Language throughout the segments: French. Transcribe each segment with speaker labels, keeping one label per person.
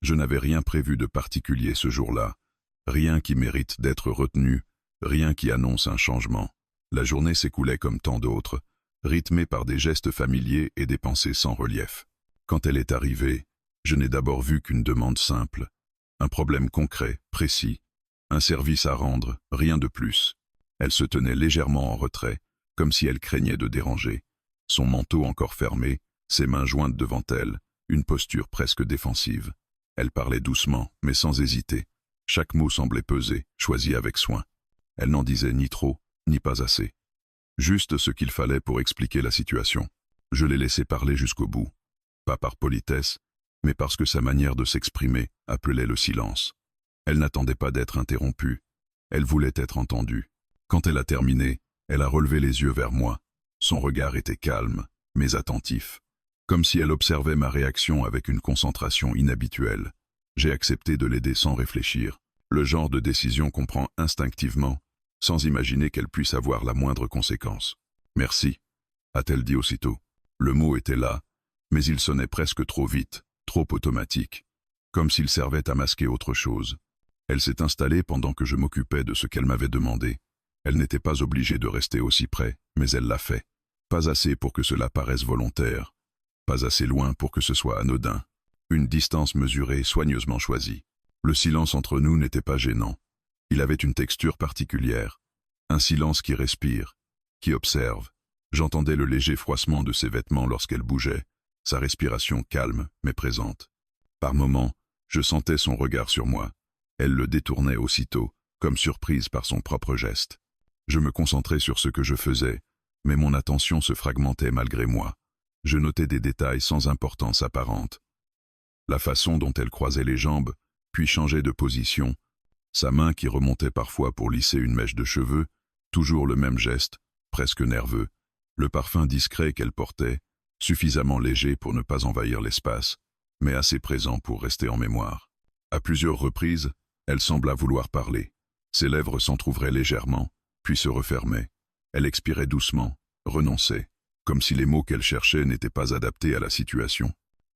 Speaker 1: Je n'avais rien prévu de particulier ce jour-là, rien qui mérite d'être retenu, rien qui annonce un changement. La journée s'écoulait comme tant d'autres, rythmée par des gestes familiers et des pensées sans relief. Quand elle est arrivée, je n'ai d'abord vu qu'une demande simple, un problème concret, précis, un service à rendre, rien de plus. Elle se tenait légèrement en retrait, comme si elle craignait de déranger. Son manteau encore fermé, ses mains jointes devant elle, une posture presque défensive. Elle parlait doucement, mais sans hésiter. Chaque mot semblait peser, choisi avec soin. Elle n'en disait ni trop, ni pas assez. Juste ce qu'il fallait pour expliquer la situation. Je l'ai laissé parler jusqu'au bout. Pas par politesse, mais parce que sa manière de s'exprimer appelait le silence. Elle n'attendait pas d'être interrompue. Elle voulait être entendue. Quand elle a terminé, elle a relevé les yeux vers moi. Son regard était calme, mais attentif. Comme si elle observait ma réaction avec une concentration inhabituelle. J'ai accepté de l'aider sans réfléchir. Le genre de décision qu'on prend instinctivement, sans imaginer qu'elle puisse avoir la moindre conséquence. « Merci », a-t-elle dit aussitôt. Le mot était là, mais il sonnait presque trop vite, trop automatique, comme s'il servait à masquer autre chose. Elle s'est installée pendant que je m'occupais de ce qu'elle m'avait demandé. Elle n'était pas obligée de rester aussi près, mais elle l'a fait. Pas assez pour que cela paraisse volontaire, pas assez loin pour que ce soit anodin. Une distance mesurée, soigneusement choisie. Le silence entre nous n'était pas gênant. Il avait une texture particulière, un silence qui respire, qui observe. J'entendais le léger froissement de ses vêtements lorsqu'elle bougeait, sa respiration calme mais présente. Par moments, je sentais son regard sur moi. Elle le détournait aussitôt, comme surprise par son propre geste. Je me concentrais sur ce que je faisais, mais mon attention se fragmentait malgré moi. Je notais des détails sans importance apparente. La façon dont elle croisait les jambes, puis changeait de position, sa main qui remontait parfois pour lisser une mèche de cheveux, toujours le même geste, presque nerveux, le parfum discret qu'elle portait, suffisamment léger pour ne pas envahir l'espace, mais assez présent pour rester en mémoire. À plusieurs reprises, elle sembla vouloir parler. Ses lèvres s'entr'ouvraient légèrement, puis se refermaient. Elle expirait doucement, renonçait, comme si les mots qu'elle cherchait n'étaient pas adaptés à la situation,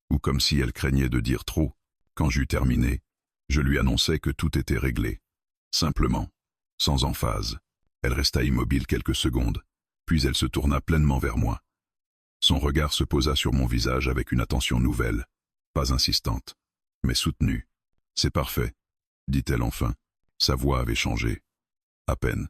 Speaker 1: ou comme si elle craignait de dire trop. Quand j'eus terminé, je lui annonçai que tout était réglé. Simplement, sans emphase. Elle resta immobile quelques secondes, puis elle se tourna pleinement vers moi. Son regard se posa sur mon visage avec une attention nouvelle, pas insistante, mais soutenue. « C'est parfait », dit-elle enfin. Sa voix avait changé. À peine.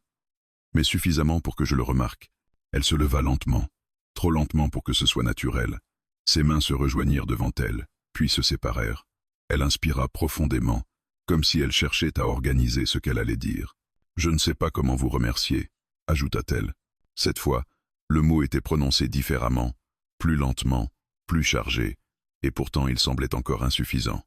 Speaker 1: Mais suffisamment pour que je le remarque. Elle se leva lentement, trop lentement pour que ce soit naturel. Ses mains se rejoignirent devant elle, puis se séparèrent. Elle inspira profondément, comme si elle cherchait à organiser ce qu'elle allait dire. « Je ne sais pas comment vous remercier », ajouta-t-elle. Cette fois, le mot était prononcé différemment, plus lentement, plus chargé, et pourtant il semblait encore insuffisant.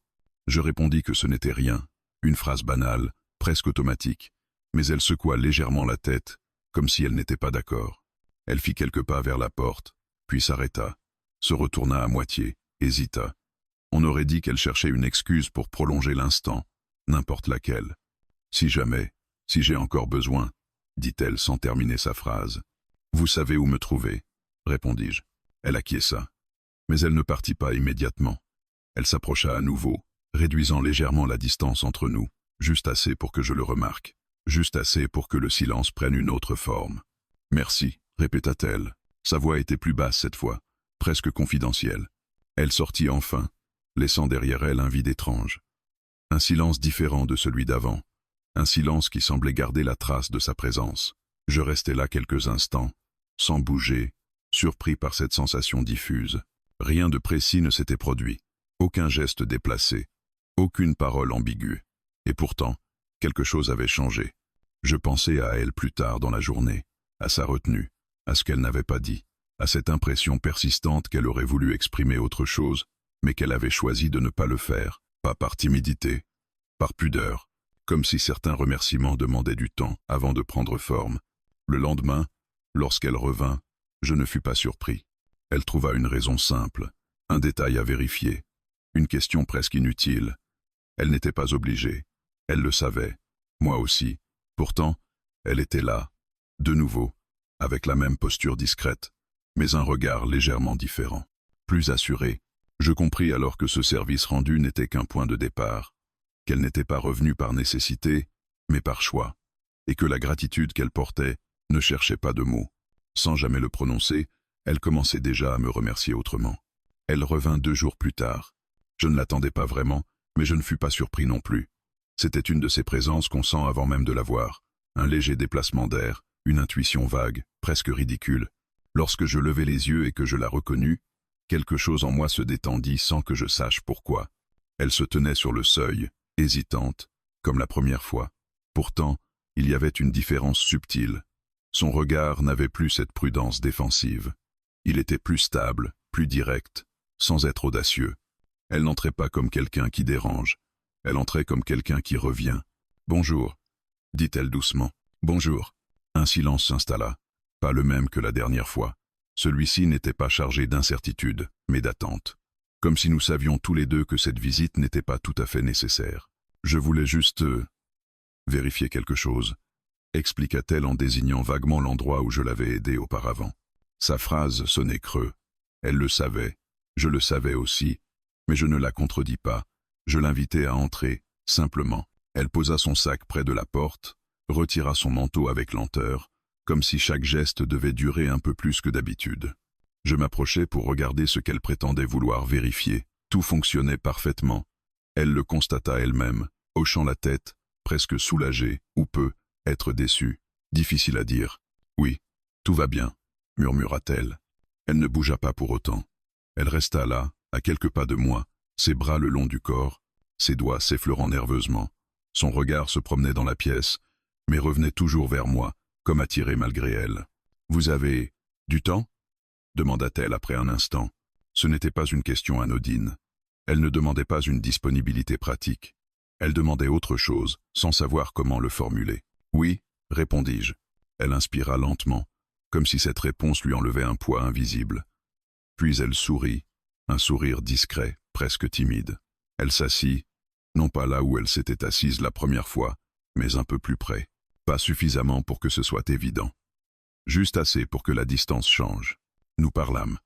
Speaker 1: Je répondis que ce n'était rien, une phrase banale, presque automatique, mais elle secoua légèrement la tête, comme si elle n'était pas d'accord. Elle fit quelques pas vers la porte, puis s'arrêta, se retourna à moitié, hésita. On aurait dit qu'elle cherchait une excuse pour prolonger l'instant, n'importe laquelle. « Si jamais, si j'ai encore besoin », dit-elle sans terminer sa phrase. « Vous savez où me trouver », répondis-je. Elle acquiesça. Mais elle ne partit pas immédiatement. Elle s'approcha à nouveau, réduisant légèrement la distance entre nous, juste assez pour que je le remarque, juste assez pour que le silence prenne une autre forme. « Merci », répéta-t-elle. Sa voix était plus basse cette fois, presque confidentielle. Elle sortit enfin, laissant derrière elle un vide étrange. Un silence différent de celui d'avant, un silence qui semblait garder la trace de sa présence. Je restai là quelques instants, sans bouger, surpris par cette sensation diffuse. Rien de précis ne s'était produit, aucun geste déplacé, aucune parole ambiguë. Et pourtant, quelque chose avait changé. Je pensais à elle plus tard dans la journée, à sa retenue, à ce qu'elle n'avait pas dit, à cette impression persistante qu'elle aurait voulu exprimer autre chose, mais qu'elle avait choisi de ne pas le faire, pas par timidité, par pudeur, comme si certains remerciements demandaient du temps avant de prendre forme. Le lendemain, lorsqu'elle revint, je ne fus pas surpris. Elle trouva une raison simple, un détail à vérifier, une question presque inutile. Elle n'était pas obligée, elle le savait, moi aussi. Pourtant, elle était là, de nouveau, avec la même posture discrète, mais un regard légèrement différent, plus assuré, Je compris alors que ce service rendu n'était qu'un point de départ, qu'elle n'était pas revenue par nécessité, mais par choix, et que la gratitude qu'elle portait ne cherchait pas de mots. Sans jamais le prononcer, elle commençait déjà à me remercier autrement. Elle revint 2 jours plus tard. Je ne l'attendais pas vraiment, mais je ne fus pas surpris non plus. C'était une de ces présences qu'on sent avant même de la voir. Un léger déplacement d'air, une intuition vague, presque ridicule. Lorsque je levai les yeux et que je la reconnus, quelque chose en moi se détendit sans que je sache pourquoi. Elle se tenait sur le seuil, hésitante, comme la première fois. Pourtant, il y avait une différence subtile. Son regard n'avait plus cette prudence défensive. Il était plus stable, plus direct, sans être audacieux. Elle n'entrait pas comme quelqu'un qui dérange. Elle entrait comme quelqu'un qui revient. « Bonjour », dit-elle doucement. « Bonjour ». Un silence s'installa, pas le même que la dernière fois. Celui-ci n'était pas chargé d'incertitude, mais d'attente. Comme si nous savions tous les deux que cette visite n'était pas tout à fait nécessaire. « Je voulais juste vérifier quelque chose », expliqua-t-elle en désignant vaguement l'endroit où je l'avais aidée auparavant. Sa phrase sonnait creux. Elle le savait, je le savais aussi, mais je ne la contredis pas. Je l'invitai à entrer, simplement. Elle posa son sac près de la porte, retira son manteau avec lenteur, comme si chaque geste devait durer un peu plus que d'habitude. Je m'approchai pour regarder ce qu'elle prétendait vouloir vérifier. Tout fonctionnait parfaitement. Elle le constata elle-même, hochant la tête, presque soulagée, ou peu, être déçue. Difficile à dire. « Oui, tout va bien », murmura-t-elle. Elle ne bougea pas pour autant. Elle resta là, à quelques pas de moi, ses bras le long du corps, ses doigts s'effleurant nerveusement. Son regard se promenait dans la pièce, mais revenait toujours vers moi, comme attiré malgré elle. « Vous avez du temps ?» demanda-t-elle après un instant. Ce n'était pas une question anodine. Elle ne demandait pas une disponibilité pratique. Elle demandait autre chose, sans savoir comment le formuler. « Oui », répondis-je. Elle inspira lentement, comme si cette réponse lui enlevait un poids invisible. Puis elle sourit, un sourire discret, presque timide. Elle s'assit, non pas là où elle s'était assise la première fois, mais un peu plus près. Pas suffisamment pour que ce soit évident. Juste assez pour que la distance change. Nous parlâmes.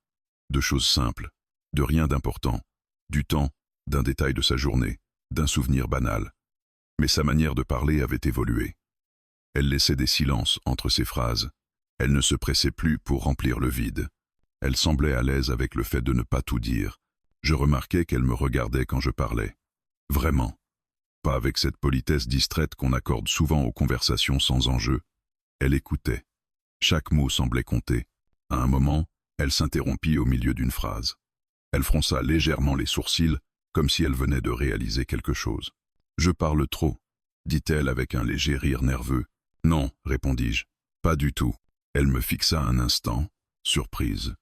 Speaker 1: De choses simples, de rien d'important, du temps, d'un détail de sa journée, d'un souvenir banal. Mais sa manière de parler avait évolué. Elle laissait des silences entre ses phrases. Elle ne se pressait plus pour remplir le vide. Elle semblait à l'aise avec le fait de ne pas tout dire. Je remarquais qu'elle me regardait quand je parlais. Vraiment. Pas avec cette politesse distraite qu'on accorde souvent aux conversations sans enjeu. Elle écoutait. Chaque mot semblait compter. À un moment, elle s'interrompit au milieu d'une phrase. Elle fronça légèrement les sourcils, comme si elle venait de réaliser quelque chose. « Je parle trop », dit-elle avec un léger rire nerveux. « Non », répondis-je. « Pas du tout ». Elle me fixa un instant, surprise.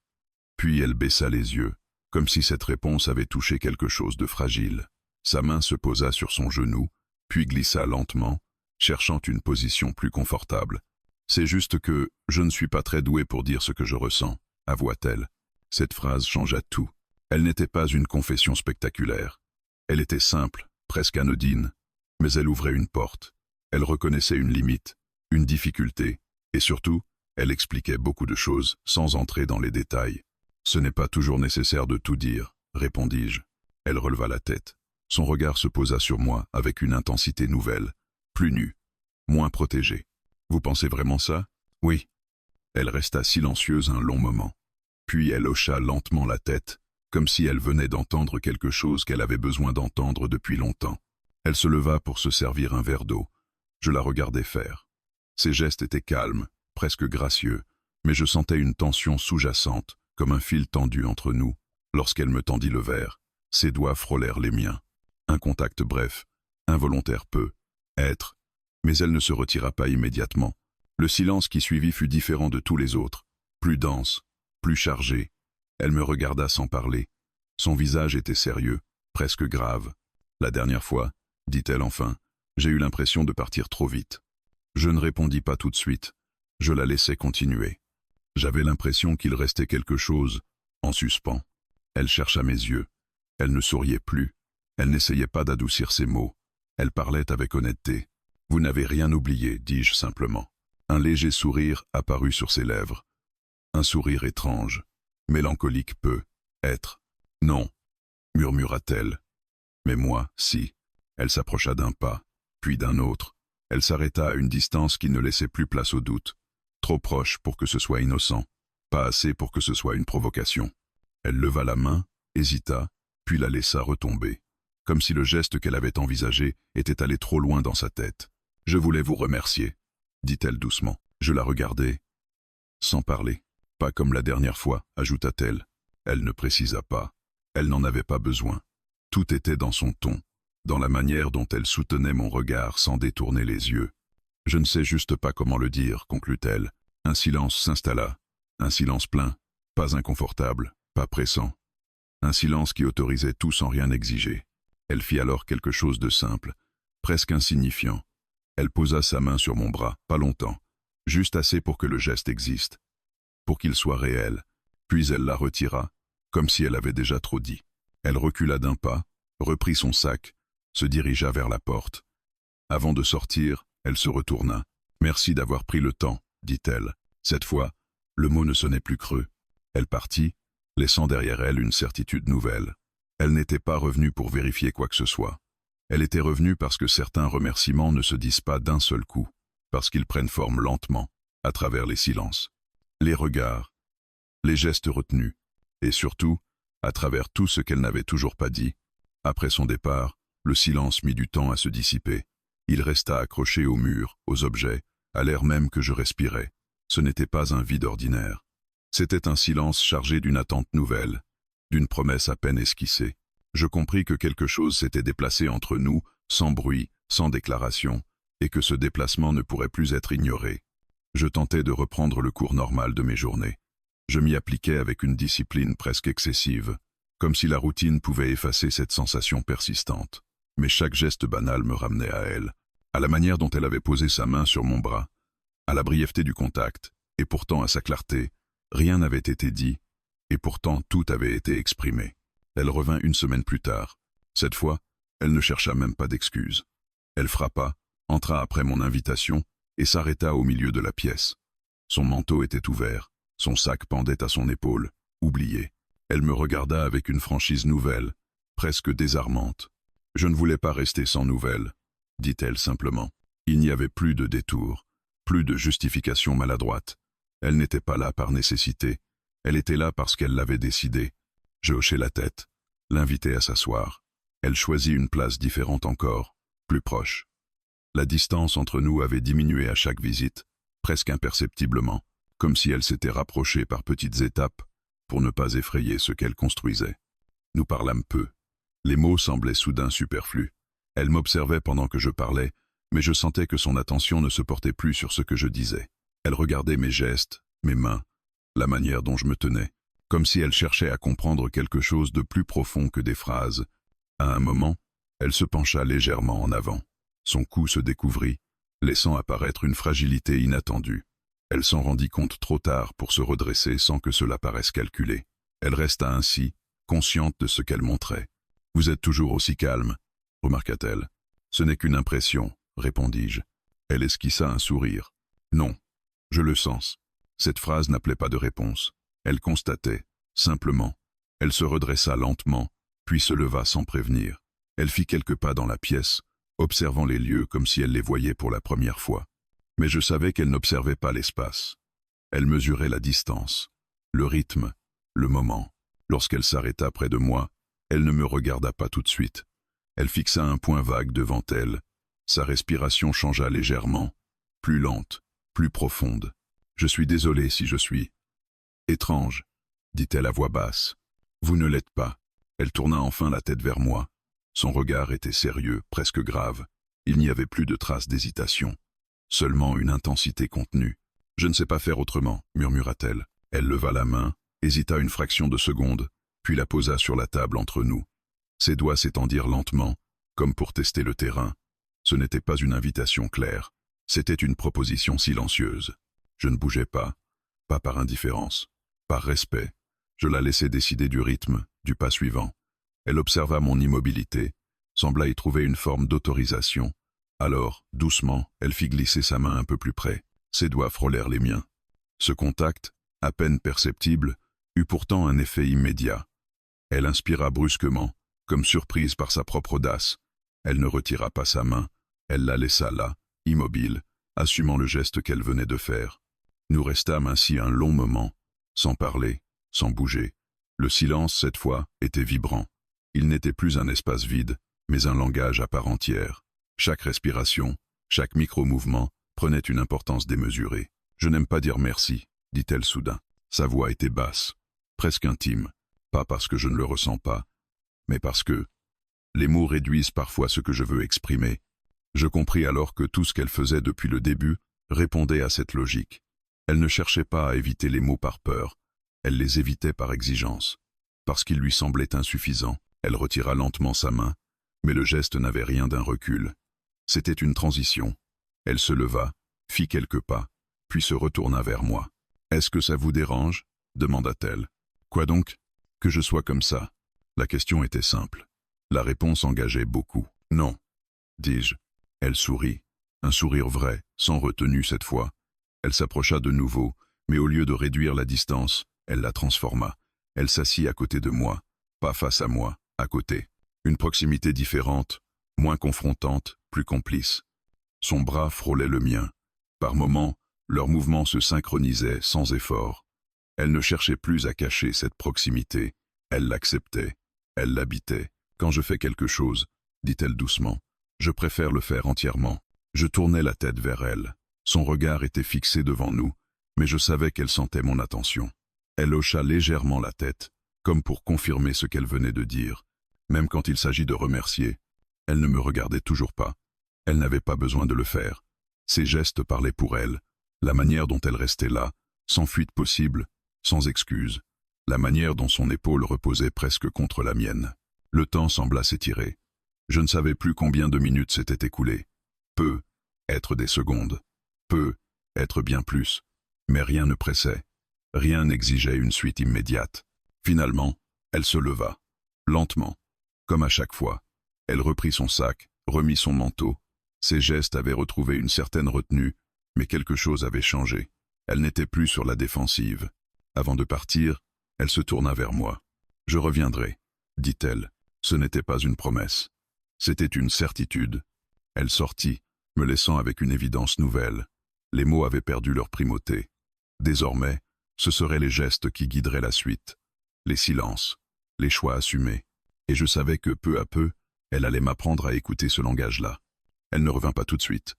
Speaker 1: Puis elle baissa les yeux, comme si cette réponse avait touché quelque chose de fragile. Sa main se posa sur son genou, puis glissa lentement, cherchant une position plus confortable. « C'est juste que je ne suis pas très douée pour dire ce que je ressens », avoua-t-elle. Cette phrase changea tout. Elle n'était pas une confession spectaculaire. Elle était simple, presque anodine, mais elle ouvrait une porte. Elle reconnaissait une limite, une difficulté, et surtout, elle expliquait beaucoup de choses sans entrer dans les détails. « Ce n'est pas toujours nécessaire de tout dire », répondis-je. Elle releva la tête. Son regard se posa sur moi avec une intensité nouvelle, plus nue, moins protégée. « Vous pensez vraiment ça ?»« Oui. » Elle resta silencieuse un long moment. Puis elle hocha lentement la tête, comme si elle venait d'entendre quelque chose qu'elle avait besoin d'entendre depuis longtemps. Elle se leva pour se servir un verre d'eau. Je la regardais faire. Ses gestes étaient calmes, presque gracieux, mais je sentais une tension sous-jacente, comme un fil tendu entre nous. Lorsqu'elle me tendit le verre, ses doigts frôlèrent les miens. Un contact bref, involontaire peu, être, mais elle ne se retira pas immédiatement. Le silence qui suivit fut différent de tous les autres, plus dense, plus chargé. Elle me regarda sans parler. Son visage était sérieux, presque grave. « La dernière fois, » dit-elle enfin, « j'ai eu l'impression de partir trop vite. » Je ne répondis pas tout de suite. Je la laissai continuer. J'avais l'impression qu'il restait quelque chose en suspens. Elle chercha mes yeux. Elle ne souriait plus. Elle n'essayait pas d'adoucir ses mots. Elle parlait avec honnêteté. « Vous n'avez rien oublié, dis-je simplement. » Un léger sourire apparut sur ses lèvres. Un sourire étrange, mélancolique peu, être. « Non, murmura-t-elle. Mais moi, si. Elle s'approcha d'un pas, puis d'un autre. Elle s'arrêta à une distance qui ne laissait plus place au doute. Trop proche pour que ce soit innocent, pas assez pour que ce soit une provocation. Elle leva la main, hésita, puis la laissa retomber, comme si le geste qu'elle avait envisagé était allé trop loin dans sa tête. « Je voulais vous remercier », dit-elle doucement. Je la regardai, sans parler. « Pas comme la dernière fois », ajouta-t-elle. Elle ne précisa pas. Elle n'en avait pas besoin. Tout était dans son ton, dans la manière dont elle soutenait mon regard sans détourner les yeux. « Je ne sais juste pas comment le dire », conclut-elle. Un silence s'installa, un silence plein, pas inconfortable, pas pressant. Un silence qui autorisait tout sans rien exiger. Elle fit alors quelque chose de simple, presque insignifiant. Elle posa sa main sur mon bras, pas longtemps, juste assez pour que le geste existe, pour qu'il soit réel, puis elle la retira, comme si elle avait déjà trop dit. Elle recula d'un pas, reprit son sac, se dirigea vers la porte. Avant de sortir, elle se retourna. « Merci d'avoir pris le temps », dit-elle. Cette fois, le mot ne sonnait plus creux. Elle partit, laissant derrière elle une certitude nouvelle. Elle n'était pas revenue pour vérifier quoi que ce soit. Elle était revenue parce que certains remerciements ne se disent pas d'un seul coup, parce qu'ils prennent forme lentement, à travers les silences, les regards, les gestes retenus, et surtout, à travers tout ce qu'elle n'avait toujours pas dit. Après son départ, le silence mit du temps à se dissiper. Il resta accroché au mur, aux objets, à l'air même que je respirais. Ce n'était pas un vide ordinaire. C'était un silence chargé d'une attente nouvelle, d'une promesse à peine esquissée. Je compris que quelque chose s'était déplacé entre nous, sans bruit, sans déclaration, et que ce déplacement ne pourrait plus être ignoré. Je tentais de reprendre le cours normal de mes journées. Je m'y appliquais avec une discipline presque excessive, comme si la routine pouvait effacer cette sensation persistante. Mais chaque geste banal me ramenait à elle, à la manière dont elle avait posé sa main sur mon bras, à la brièveté du contact, et pourtant à sa clarté. Rien n'avait été dit, et pourtant tout avait été exprimé. Elle revint une semaine plus tard. Cette fois, elle ne chercha même pas d'excuses. Elle frappa, entra après mon invitation, et s'arrêta au milieu de la pièce. Son manteau était ouvert, son sac pendait à son épaule, oublié. Elle me regarda avec une franchise nouvelle, presque désarmante. « Je ne voulais pas rester sans nouvelles », dit-elle simplement. Il n'y avait plus de détour, plus de justification maladroite. Elle n'était pas là par nécessité, elle était là parce qu'elle l'avait décidé. Je hochai la tête, l'invitai à s'asseoir. Elle choisit une place différente encore, plus proche. La distance entre nous avait diminué à chaque visite, presque imperceptiblement, comme si elle s'était rapprochée par petites étapes pour ne pas effrayer ce qu'elle construisait. Nous parlâmes peu. Les mots semblaient soudain superflus. Elle m'observait pendant que je parlais, mais je sentais que son attention ne se portait plus sur ce que je disais. Elle regardait mes gestes, mes mains, la manière dont je me tenais, comme si elle cherchait à comprendre quelque chose de plus profond que des phrases. À un moment, elle se pencha légèrement en avant. Son cou se découvrit, laissant apparaître une fragilité inattendue. Elle s'en rendit compte trop tard pour se redresser sans que cela paraisse calculé. Elle resta ainsi, consciente de ce qu'elle montrait. « Vous êtes toujours aussi calme », remarqua-t-elle. « Ce n'est qu'une impression », répondis-je. Elle esquissa un sourire. « Non, je le sens. » Cette phrase n'appelait pas de réponse. Elle constatait, simplement. Elle se redressa lentement, puis se leva sans prévenir. Elle fit quelques pas dans la pièce, observant les lieux comme si elle les voyait pour la première fois. Mais je savais qu'elle n'observait pas l'espace. Elle mesurait la distance, le rythme, le moment. Lorsqu'elle s'arrêta près de moi, elle ne me regarda pas tout de suite. Elle fixa un point vague devant elle. Sa respiration changea légèrement, plus lente, plus profonde. « Je suis désolé si je suis étrange », dit-elle à voix basse. « Vous ne l'êtes pas. » Elle tourna enfin la tête vers moi. Son regard était sérieux, presque grave. Il n'y avait plus de traces d'hésitation, seulement une intensité contenue. « Je ne sais pas faire autrement », murmura-t-elle. Elle leva la main, hésita une fraction de seconde, puis la posa sur la table entre nous. Ses doigts s'étendirent lentement, comme pour tester le terrain. Ce n'était pas une invitation claire, c'était une proposition silencieuse. Je ne bougeais pas par indifférence, par respect. Je la laissai décider du rythme, du pas suivant. Elle observa mon immobilité, sembla y trouver une forme d'autorisation. Alors, doucement, elle fit glisser sa main un peu plus près. Ses doigts frôlèrent les miens. Ce contact, à peine perceptible, eut pourtant un effet immédiat. Elle inspira brusquement, comme surprise par sa propre audace. Elle ne retira pas sa main, elle la laissa là, immobile, assumant le geste qu'elle venait de faire. Nous restâmes ainsi un long moment, sans parler, sans bouger. Le silence, cette fois, était vibrant. Il n'était plus un espace vide, mais un langage à part entière. Chaque respiration, chaque micro-mouvement prenait une importance démesurée. « Je n'aime pas dire merci », dit-elle soudain. Sa voix était basse, presque intime, pas parce que je ne le ressens pas, mais parce que les mots réduisent parfois ce que je veux exprimer. Je compris alors que tout ce qu'elle faisait depuis le début répondait à cette logique. Elle ne cherchait pas à éviter les mots par peur, elle les évitait par exigence. Parce qu'il lui semblait insuffisant, elle retira lentement sa main, mais le geste n'avait rien d'un recul. C'était une transition. Elle se leva, fit quelques pas, puis se retourna vers moi. « Est-ce que ça vous dérange ?» demanda-t-elle. « Quoi donc ? Que je sois comme ça ?» La question était simple. La réponse engageait beaucoup. « Non, » dis-je. Elle sourit, un sourire vrai, sans retenue cette fois. Elle s'approcha de nouveau, mais au lieu de réduire la distance, elle la transforma. Elle s'assit à côté de moi, pas face à moi, à côté. Une proximité différente, moins confrontante, plus complice. Son bras frôlait le mien. Par moments, leurs mouvements se synchronisaient sans effort. Elle ne cherchait plus à cacher cette proximité. Elle l'acceptait, elle l'habitait. « Quand je fais quelque chose, » dit-elle doucement, « je préfère le faire entièrement. » Je tournai la tête vers elle. Son regard était fixé devant nous, mais je savais qu'elle sentait mon attention. Elle hocha légèrement la tête, comme pour confirmer ce qu'elle venait de dire. Même quand il s'agit de remercier, elle ne me regardait toujours pas. Elle n'avait pas besoin de le faire. Ses gestes parlaient pour elle. La manière dont elle restait là, sans fuite possible, sans excuse. La manière dont son épaule reposait presque contre la mienne. Le temps sembla s'étirer. Je ne savais plus combien de minutes s'étaient écoulées. Peu, être des secondes. Peu, être bien plus. Mais rien ne pressait. Rien n'exigeait une suite immédiate. Finalement, elle se leva. Lentement. Comme à chaque fois. Elle reprit son sac, remit son manteau. Ses gestes avaient retrouvé une certaine retenue, mais quelque chose avait changé. Elle n'était plus sur la défensive. Avant de partir, elle se tourna vers moi. « Je reviendrai », dit-elle. Ce n'était pas une promesse. C'était une certitude. Elle sortit, me laissant avec une évidence nouvelle. Les mots avaient perdu leur primauté. Désormais, ce seraient les gestes qui guideraient la suite. Les silences, les choix assumés. Et je savais que peu à peu, elle allait m'apprendre à écouter ce langage-là. Elle ne revint pas tout de suite.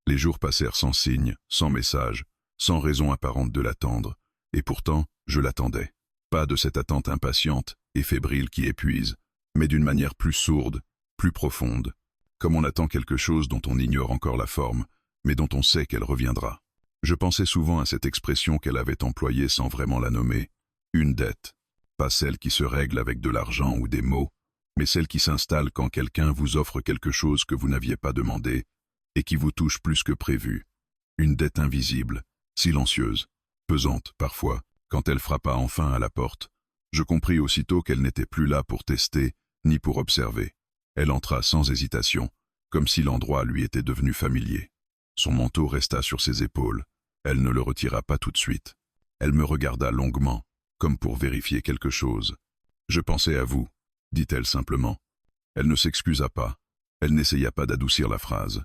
Speaker 1: Les jours passèrent sans signe, sans message, sans raison apparente de l'attendre. Et pourtant, je l'attendais. Pas de cette attente impatiente et fébrile qui épuise, mais d'une manière plus sourde, plus profonde, comme on attend quelque chose dont on ignore encore la forme, mais dont on sait qu'elle reviendra. Je pensais souvent à cette expression qu'elle avait employée sans vraiment la nommer, une dette, pas celle qui se règle avec de l'argent ou des mots, mais celle qui s'installe quand quelqu'un vous offre quelque chose que vous n'aviez pas demandé et qui vous touche plus que prévu. Une dette invisible, silencieuse, pesante parfois. Quand elle frappa enfin à la porte, je compris aussitôt qu'elle n'était plus là pour tester, ni pour observer. Elle entra sans hésitation, comme si l'endroit lui était devenu familier. Son manteau resta sur ses épaules. Elle ne le retira pas tout de suite. Elle me regarda longuement, comme pour vérifier quelque chose. « Je pensais à vous », dit-elle simplement. Elle ne s'excusa pas. Elle n'essaya pas d'adoucir la phrase.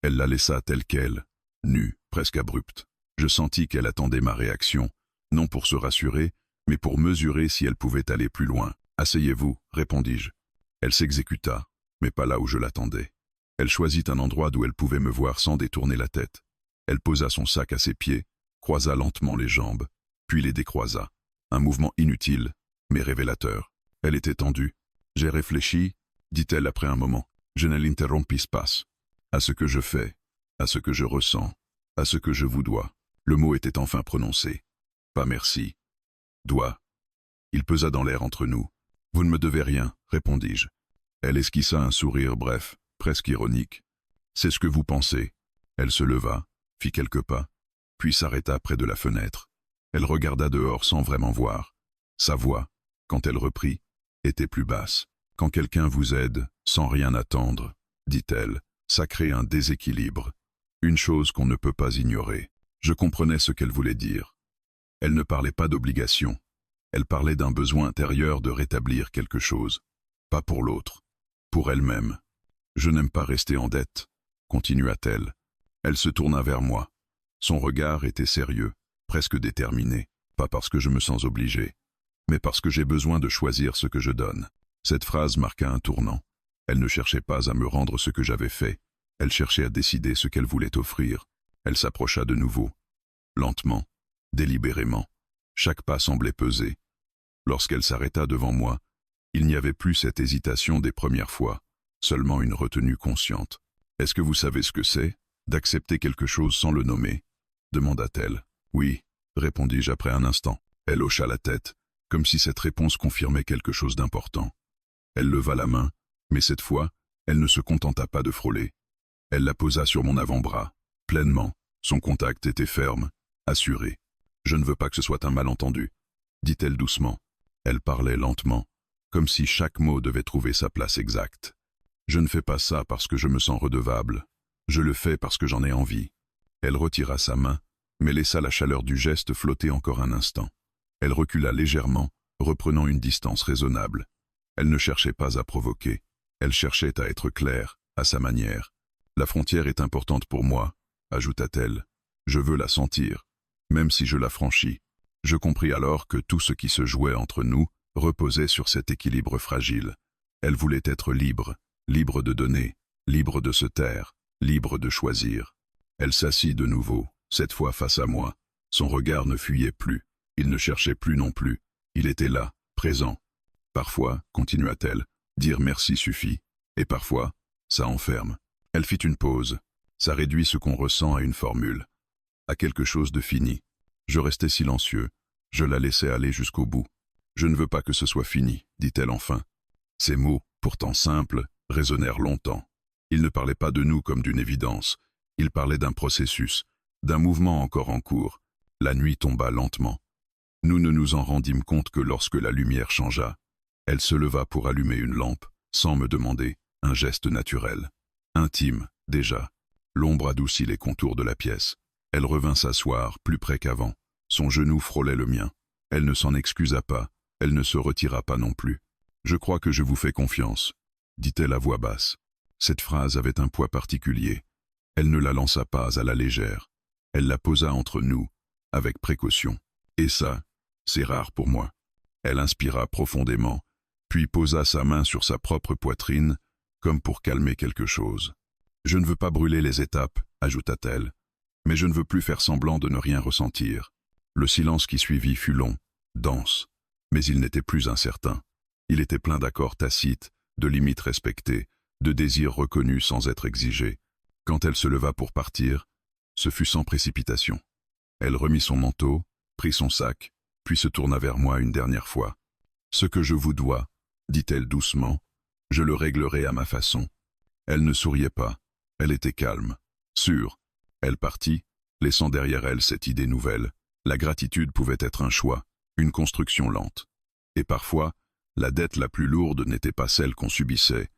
Speaker 1: Elle la laissa telle qu'elle, nue, presque abrupte. Je sentis qu'elle attendait ma réaction, non pour se rassurer, mais pour mesurer si elle pouvait aller plus loin. « Asseyez-vous », répondis-je. Elle s'exécuta, mais pas là où je l'attendais. Elle choisit un endroit d'où elle pouvait me voir sans détourner la tête. Elle posa son sac à ses pieds, croisa lentement les jambes, puis les décroisa. Un mouvement inutile, mais révélateur. Elle était tendue. « J'ai réfléchi », dit-elle après un moment. « Je ne l'interrompis pas. À ce que je fais, à ce que je ressens, à ce que je vous dois. » Le mot était enfin prononcé. Pas merci. Dois. Il pesa dans l'air entre nous. « Vous ne me devez rien, » répondis-je. Elle esquissa un sourire bref, presque ironique. « C'est ce que vous pensez. » Elle se leva, fit quelques pas, puis s'arrêta près de la fenêtre. Elle regarda dehors sans vraiment voir. Sa voix, quand elle reprit, était plus basse. « Quand quelqu'un vous aide, sans rien attendre, » dit-elle, « ça crée un déséquilibre. Une chose qu'on ne peut pas ignorer. » Je comprenais ce qu'elle voulait dire. Elle ne parlait pas d'obligation. Elle parlait d'un besoin intérieur de rétablir quelque chose. pas pour l'autre, pour elle-même. Je n'aime pas rester en dette, continua-t-elle. Elle se tourna vers moi. Son regard était sérieux, presque déterminé, pas parce que je me sens obligé, mais parce que j'ai besoin de choisir ce que je donne. Cette phrase marqua un tournant. Elle ne cherchait pas à me rendre ce que j'avais fait, elle cherchait à décider ce qu'elle voulait offrir. Elle s'approcha de nouveau, lentement, délibérément. Chaque pas semblait peser. Lorsqu'elle s'arrêta devant moi, il n'y avait plus cette hésitation des premières fois, seulement une retenue consciente. « Est-ce que vous savez ce que c'est, d'accepter quelque chose sans le nommer ?» demanda-t-elle. « Oui, » répondis-je après un instant. Elle hocha la tête, comme si cette réponse confirmait quelque chose d'important. Elle leva la main, mais cette fois, elle ne se contenta pas de frôler. Elle la posa sur mon avant-bras, pleinement. Son contact était ferme, assuré. « Je ne veux pas que ce soit un malentendu, » dit-elle doucement. Elle parlait lentement, comme si chaque mot devait trouver sa place exacte. « Je ne fais pas ça parce que je me sens redevable. Je le fais parce que j'en ai envie. » Elle retira sa main, mais laissa la chaleur du geste flotter encore un instant. Elle recula légèrement, reprenant une distance raisonnable. Elle ne cherchait pas à provoquer. Elle cherchait à être claire, à sa manière. « La frontière est importante pour moi, » ajouta-t-elle. « Je veux la sentir, même si je la franchis. » Je compris alors que tout ce qui se jouait entre nous reposait sur cet équilibre fragile. Elle voulait être libre, libre de donner, libre de se taire, libre de choisir. Elle s'assit de nouveau, cette fois face à moi. Son regard ne fuyait plus, il ne cherchait plus non plus. Il était là, présent. Parfois, continua-t-elle, dire merci suffit, et parfois, ça enferme. Elle fit une pause. Ça réduit ce qu'on ressent à une formule, à quelque chose de fini. Je restais silencieux, je la laissais aller jusqu'au bout. « Je ne veux pas que ce soit fini, » dit-elle enfin. Ces mots, pourtant simples, résonnèrent longtemps. Ils ne parlaient pas de nous comme d'une évidence, ils parlaient d'un processus, d'un mouvement encore en cours. La nuit tomba lentement. Nous ne nous en rendîmes compte que lorsque la lumière changea. Elle se leva pour allumer une lampe, sans me demander, un geste naturel. Intime, déjà. L'ombre adoucit les contours de la pièce. Elle revint s'asseoir, plus près qu'avant. Son genou frôlait le mien. Elle ne s'en excusa pas, elle ne se retira pas non plus. « Je crois que je vous fais confiance », dit-elle à voix basse. Cette phrase avait un poids particulier. Elle ne la lança pas à la légère. Elle la posa entre nous, avec précaution. Et ça, c'est rare pour moi. Elle inspira profondément, puis posa sa main sur sa propre poitrine, comme pour calmer quelque chose. « Je ne veux pas brûler les étapes, » ajouta-t-elle, « mais je ne veux plus faire semblant de ne rien ressentir. » Le silence qui suivit fut long, dense, mais il n'était plus incertain. Il était plein d'accords tacites, de limites respectées, de désirs reconnus sans être exigés. Quand elle se leva pour partir, ce fut sans précipitation. Elle remit son manteau, prit son sac, puis se tourna vers moi une dernière fois. « Ce que je vous dois, » dit-elle doucement, « je le réglerai à ma façon. » Elle ne souriait pas, elle était calme, sûre. Elle partit, laissant derrière elle cette idée nouvelle. La gratitude pouvait être un choix, une construction lente. Et parfois, la dette la plus lourde n'était pas celle qu'on subissait,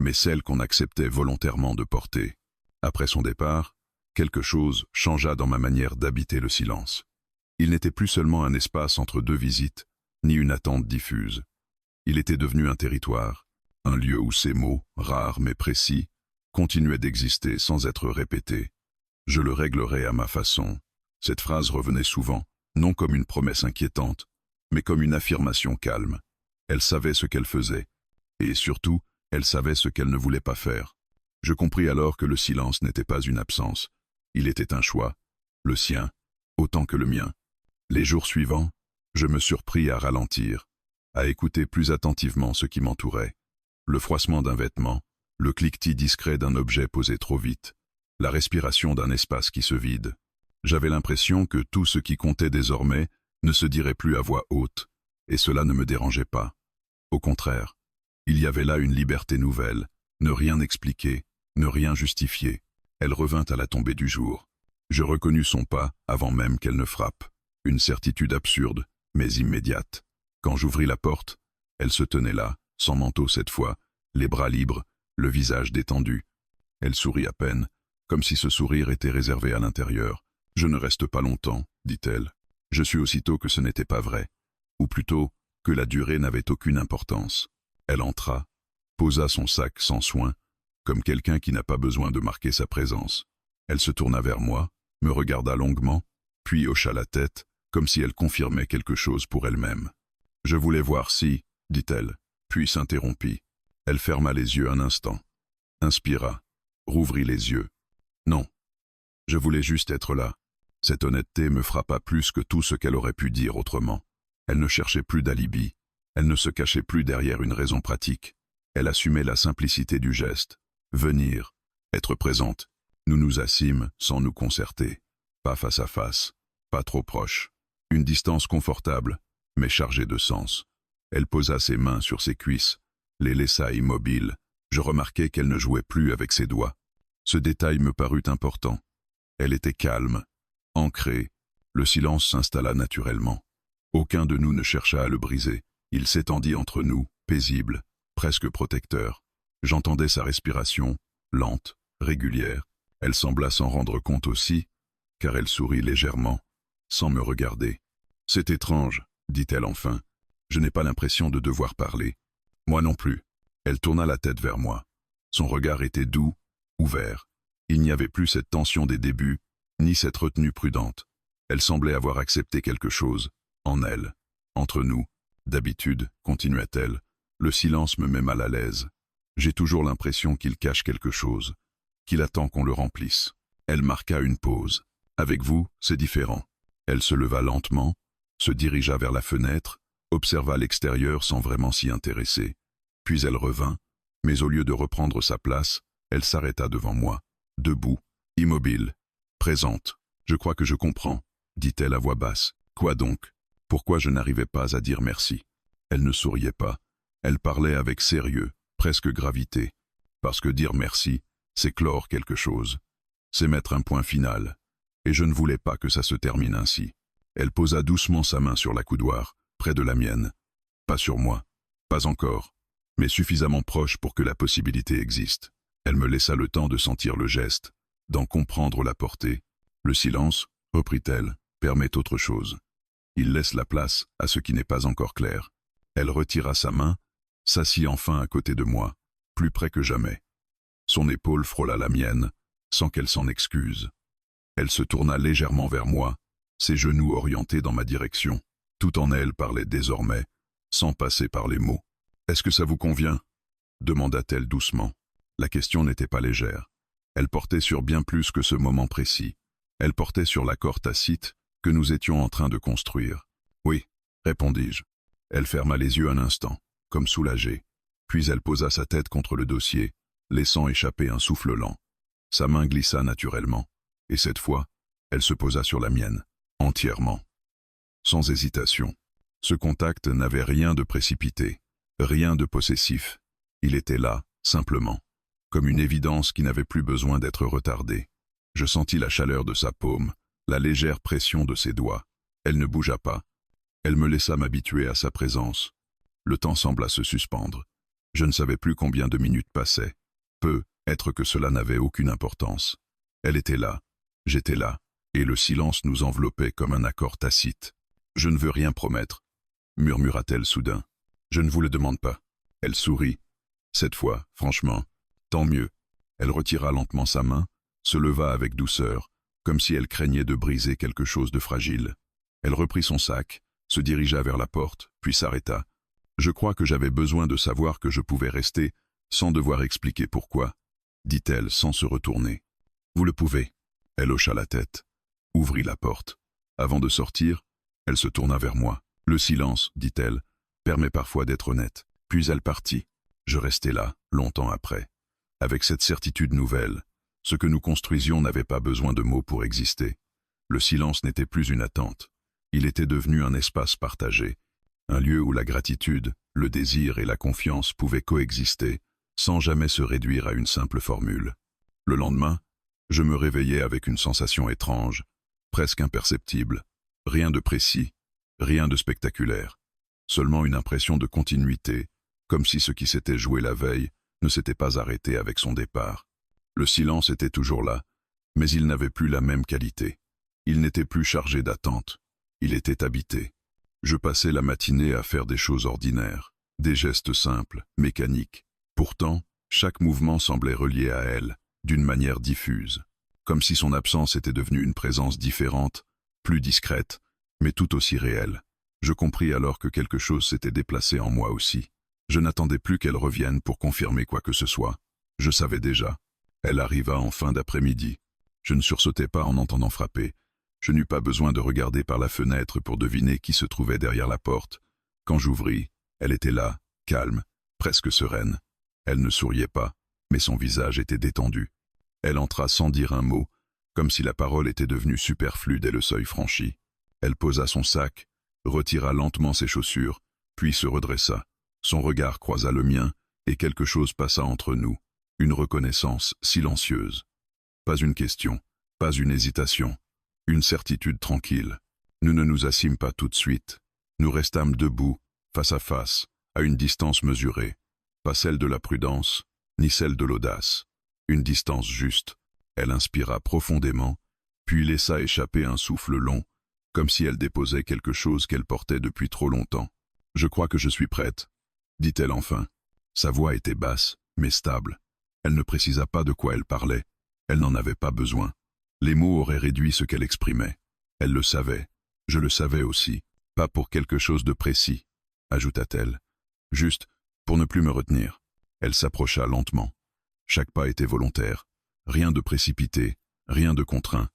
Speaker 1: mais celle qu'on acceptait volontairement de porter. Après son départ, quelque chose changea dans ma manière d'habiter le silence. Il n'était plus seulement un espace entre deux visites, ni une attente diffuse. Il était devenu un territoire, un lieu où ces mots, rares mais précis, continuaient d'exister sans être répétés. Je le réglerai à ma façon. Cette phrase revenait souvent, non comme une promesse inquiétante, mais comme une affirmation calme. Elle savait ce qu'elle faisait, et surtout, elle savait ce qu'elle ne voulait pas faire. Je compris alors que le silence n'était pas une absence, il était un choix, le sien, autant que le mien. Les jours suivants, je me surpris à ralentir, à écouter plus attentivement ce qui m'entourait. Le froissement d'un vêtement, le cliquetis discret d'un objet posé trop vite, la respiration d'un espace qui se vide. J'avais l'impression que tout ce qui comptait désormais ne se dirait plus à voix haute, et cela ne me dérangeait pas. Au contraire, il y avait là une liberté nouvelle, ne rien expliquer, ne rien justifier. Elle revint à la tombée du jour. Je reconnus son pas avant même qu'elle ne frappe. Une certitude absurde, mais immédiate. Quand j'ouvris la porte, elle se tenait là, sans manteau cette fois, les bras libres, le visage détendu. Elle sourit à peine, comme si ce sourire était réservé à l'intérieur. « Je ne reste pas longtemps, » dit-elle. Je sus aussitôt que ce n'était pas vrai, ou plutôt que la durée n'avait aucune importance. Elle entra, posa son sac sans soin, comme quelqu'un qui n'a pas besoin de marquer sa présence. Elle se tourna vers moi, me regarda longuement, puis hocha la tête, comme si elle confirmait quelque chose pour elle-même. « Je voulais voir si, dit-elle, puis s'interrompit. Elle ferma les yeux un instant, inspira, rouvrit les yeux. Non, je voulais juste être là. Cette honnêteté me frappa plus que tout ce qu'elle aurait pu dire autrement. Elle ne cherchait plus d'alibi, elle ne se cachait plus derrière une raison pratique. Elle assumait la simplicité du geste. Venir, être présente. Nous nous assîmes sans nous concerter, pas face à face, pas trop proche. Une distance confortable, mais chargée de sens. Elle posa ses mains sur ses cuisses, les laissa immobiles. Je remarquai qu'elle ne jouait plus avec ses doigts. Ce détail me parut important. Elle était calme, ancrée. Le silence s'installa naturellement. Aucun de nous ne chercha à le briser. Il s'étendit entre nous, paisible, presque protecteur. J'entendais sa respiration, lente, régulière. Elle sembla s'en rendre compte aussi, car elle sourit légèrement, sans me regarder. « C'est étrange, dit-elle enfin. Je n'ai pas l'impression de devoir parler. Moi non plus. » Elle tourna la tête vers moi. Son regard était doux, ouvert. Il n'y avait plus cette tension des débuts, ni cette retenue prudente. Elle semblait avoir accepté quelque chose, en elle, entre nous. D'habitude, continua-t-elle, le silence me met mal à l'aise. J'ai toujours l'impression qu'il cache quelque chose, qu'il attend qu'on le remplisse. Elle marqua une pause. Avec vous, c'est différent. Elle se leva lentement, se dirigea vers la fenêtre, observa l'extérieur sans vraiment s'y intéresser. Puis elle revint, mais au lieu de reprendre sa place, elle s'arrêta devant moi, debout, immobile, présente. « Je crois que je comprends, » dit-elle à voix basse. « Quoi donc? Pourquoi je n'arrivais pas à dire merci ?» Elle ne souriait pas. Elle parlait avec sérieux, presque gravité. Parce que dire merci, c'est clore quelque chose. C'est mettre un point final. Et je ne voulais pas que ça se termine ainsi. Elle posa doucement sa main sur l'accoudoir, près de la mienne. Pas sur moi, pas encore, mais suffisamment proche pour que la possibilité existe. Elle me laissa le temps de sentir le geste, d'en comprendre la portée. Le silence, reprit-elle, permet autre chose. Il laisse la place à ce qui n'est pas encore clair. Elle retira sa main, s'assit enfin à côté de moi, plus près que jamais. Son épaule frôla la mienne, sans qu'elle s'en excuse. Elle se tourna légèrement vers moi, ses genoux orientés dans ma direction. Tout en elle parlait désormais, sans passer par les mots. « Est-ce que ça vous convient ?» demanda-t-elle doucement. La question n'était pas légère. Elle portait sur bien plus que ce moment précis. Elle portait sur l'accord tacite que nous étions en train de construire. « Oui, » répondis-je. Elle ferma les yeux un instant, comme soulagée. Puis elle posa sa tête contre le dossier, laissant échapper un souffle lent. Sa main glissa naturellement, et cette fois, elle se posa sur la mienne, entièrement. Sans hésitation. Ce contact n'avait rien de précipité, rien de possessif. Il était là, simplement, comme une évidence qui n'avait plus besoin d'être retardée. Je sentis la chaleur de sa paume, la légère pression de ses doigts. Elle ne bougea pas. Elle me laissa m'habituer à sa présence. Le temps sembla se suspendre. Je ne savais plus combien de minutes passaient. Peut-être que cela n'avait aucune importance. Elle était là, j'étais là, et le silence nous enveloppait comme un accord tacite. « Je ne veux rien promettre, » murmura-t-elle soudain. « Je ne vous le demande pas. » Elle sourit. Cette fois, franchement, tant mieux. Elle retira lentement sa main, se leva avec douceur, comme si elle craignait de briser quelque chose de fragile. Elle reprit son sac, se dirigea vers la porte, puis s'arrêta. Je crois que j'avais besoin de savoir que je pouvais rester, sans devoir expliquer pourquoi, dit-elle sans se retourner. Vous le pouvez. Elle hocha la tête, ouvrit la porte. Avant de sortir, elle se tourna vers moi. Le silence, dit-elle, permet parfois d'être honnête. Puis elle partit. Je restai là, longtemps après. Avec cette certitude nouvelle, ce que nous construisions n'avait pas besoin de mots pour exister. Le silence n'était plus une attente. Il était devenu un espace partagé, un lieu où la gratitude, le désir et la confiance pouvaient coexister, sans jamais se réduire à une simple formule. Le lendemain, je me réveillai avec une sensation étrange, presque imperceptible. Rien de précis, rien de spectaculaire. Seulement une impression de continuité, comme si ce qui s'était joué la veille ne s'était pas arrêté avec son départ. Le silence était toujours là, mais il n'avait plus la même qualité. Il n'était plus chargé d'attente. Il était habité. Je passais la matinée à faire des choses ordinaires, des gestes simples, mécaniques, Pourtant, chaque mouvement semblait relié à elle, d'une manière diffuse, comme si son absence était devenue une présence différente, plus discrète, mais tout aussi réelle. Je compris alors que quelque chose s'était déplacé en moi aussi. Je n'attendais plus qu'elle revienne pour confirmer quoi que ce soit. Je savais déjà. Elle arriva en fin d'après-midi. Je ne sursautais pas en entendant frapper. Je n'eus pas besoin de regarder par la fenêtre pour deviner qui se trouvait derrière la porte. Quand j'ouvris, elle était là, calme, presque sereine. Elle ne souriait pas, mais son visage était détendu. Elle entra sans dire un mot, comme si la parole était devenue superflue dès le seuil franchi. Elle posa son sac, retira lentement ses chaussures, puis se redressa. Son regard croisa le mien, et quelque chose passa entre nous. Une reconnaissance silencieuse. Pas une question, pas une hésitation. Une certitude tranquille. Nous ne nous assîmes pas tout de suite. Nous restâmes debout, face à face, à une distance mesurée. Pas celle de la prudence, ni celle de l'audace. Une distance juste. Elle inspira profondément, puis laissa échapper un souffle long, comme si elle déposait quelque chose qu'elle portait depuis trop longtemps. « Je crois que je suis prête », dit-elle enfin. Sa voix était basse, mais stable. Elle ne précisa pas de quoi elle parlait. Elle n'en avait pas besoin. Les mots auraient réduit ce qu'elle exprimait. Elle le savait. Je le savais aussi. Pas pour quelque chose de précis, ajouta-t-elle. Juste pour ne plus me retenir. Elle s'approcha lentement. Chaque pas était volontaire. Rien de précipité, rien de contraint.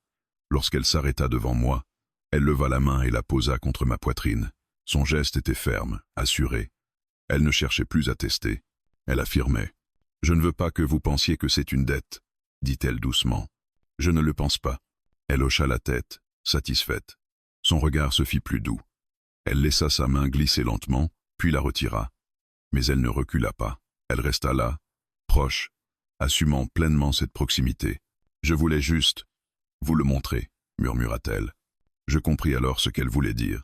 Speaker 1: Lorsqu'elle s'arrêta devant moi, elle leva la main et la posa contre ma poitrine. Son geste était ferme, assuré. Elle ne cherchait plus à tester. Elle affirmait. « Je ne veux pas que vous pensiez que c'est une dette, » dit-elle doucement. « Je ne le pense pas. » Elle hocha la tête, satisfaite. Son regard se fit plus doux. Elle laissa sa main glisser lentement, puis la retira. Mais elle ne recula pas. Elle resta là, proche, assumant pleinement cette proximité. « Je voulais juste vous le montrer, » murmura-t-elle. Je compris alors ce qu'elle voulait dire.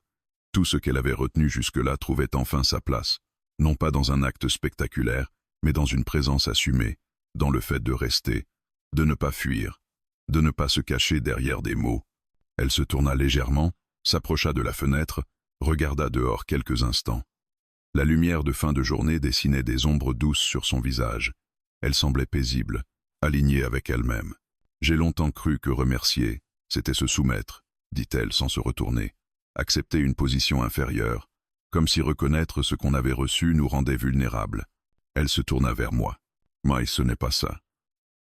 Speaker 1: Tout ce qu'elle avait retenu jusque-là trouvait enfin sa place, non pas dans un acte spectaculaire, mais dans une présence assumée, dans le fait de rester, de ne pas fuir, de ne pas se cacher derrière des mots. Elle se tourna légèrement, s'approcha de la fenêtre, regarda dehors quelques instants. La lumière de fin de journée dessinait des ombres douces sur son visage. Elle semblait paisible, alignée avec elle-même. « J'ai longtemps cru que remercier, c'était se soumettre, » dit-elle sans se retourner. « Accepter une position inférieure, comme si reconnaître ce qu'on avait reçu nous rendait vulnérables. » Elle se tourna vers moi. « Mais ce n'est pas ça.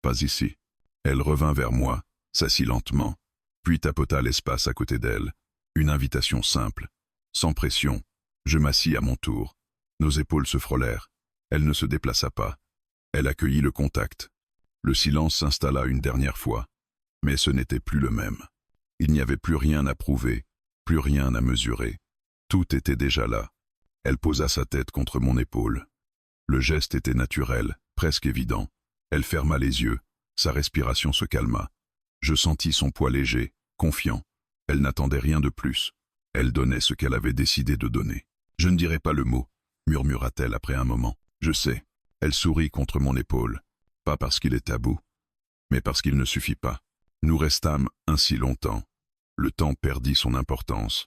Speaker 1: Pas ici. » Elle revint vers moi, s'assit lentement, puis tapota l'espace à côté d'elle. Une invitation simple, sans pression. Je m'assis à mon tour. Nos épaules se frôlèrent. Elle ne se déplaça pas. Elle accueillit le contact. Le silence s'installa une dernière fois, mais ce n'était plus le même. Il n'y avait plus rien à prouver, plus rien à mesurer. Tout était déjà là. Elle posa sa tête contre mon épaule. Le geste était naturel, presque évident. Elle ferma les yeux. Sa respiration se calma. Je sentis son poids léger, confiant. Elle n'attendait rien de plus. Elle donnait ce qu'elle avait décidé de donner. « Je ne dirai pas le mot », murmura-t-elle après un moment. « Je sais. » Elle sourit contre mon épaule. Pas parce qu'il est tabou, mais parce qu'il ne suffit pas. Nous restâmes ainsi longtemps. Le temps perdit son importance.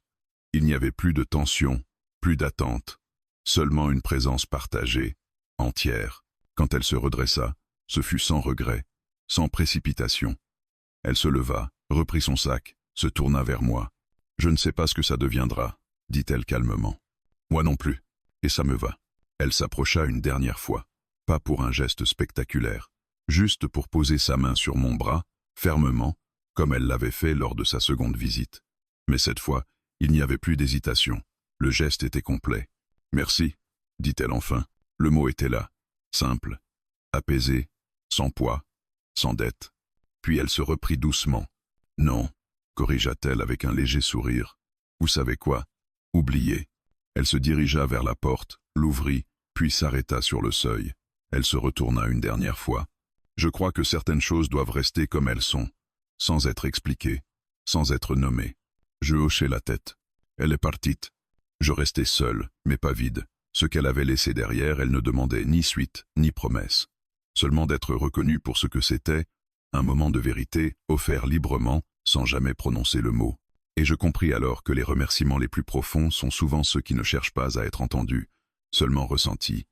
Speaker 1: Il n'y avait plus de tension, plus d'attente, seulement une présence partagée, entière. Quand elle se redressa, ce fut sans regret, sans précipitation. Elle se leva, reprit son sac, se tourna vers moi. « Je ne sais pas ce que ça deviendra, » dit-elle calmement. « Moi non plus, et ça me va. » Elle s'approcha une dernière fois, pas pour un geste spectaculaire, juste pour poser sa main sur mon bras, fermement, comme elle l'avait fait lors de sa seconde visite. Mais cette fois, il n'y avait plus d'hésitation. Le geste était complet. « Merci », dit-elle enfin. Le mot était là, simple, apaisé, sans poids, sans dette. Puis elle se reprit doucement. « Non », corrigea-t-elle avec un léger sourire. « Vous savez quoi? Oubliez. » Elle se dirigea vers la porte, l'ouvrit, puis s'arrêta sur le seuil. Elle se retourna une dernière fois. « Je crois que certaines choses doivent rester comme elles sont, sans être expliquées, sans être nommées. » Je hochai la tête. Elle est partie. Je restai seul, mais pas vide. Ce qu'elle avait laissé derrière, elle ne demandait ni suite, ni promesse. Seulement d'être reconnue pour ce que c'était, un moment de vérité, offert librement, sans jamais prononcer le mot. Et je compris alors que les remerciements les plus profonds sont souvent ceux qui ne cherchent pas à être entendus, seulement ressentis,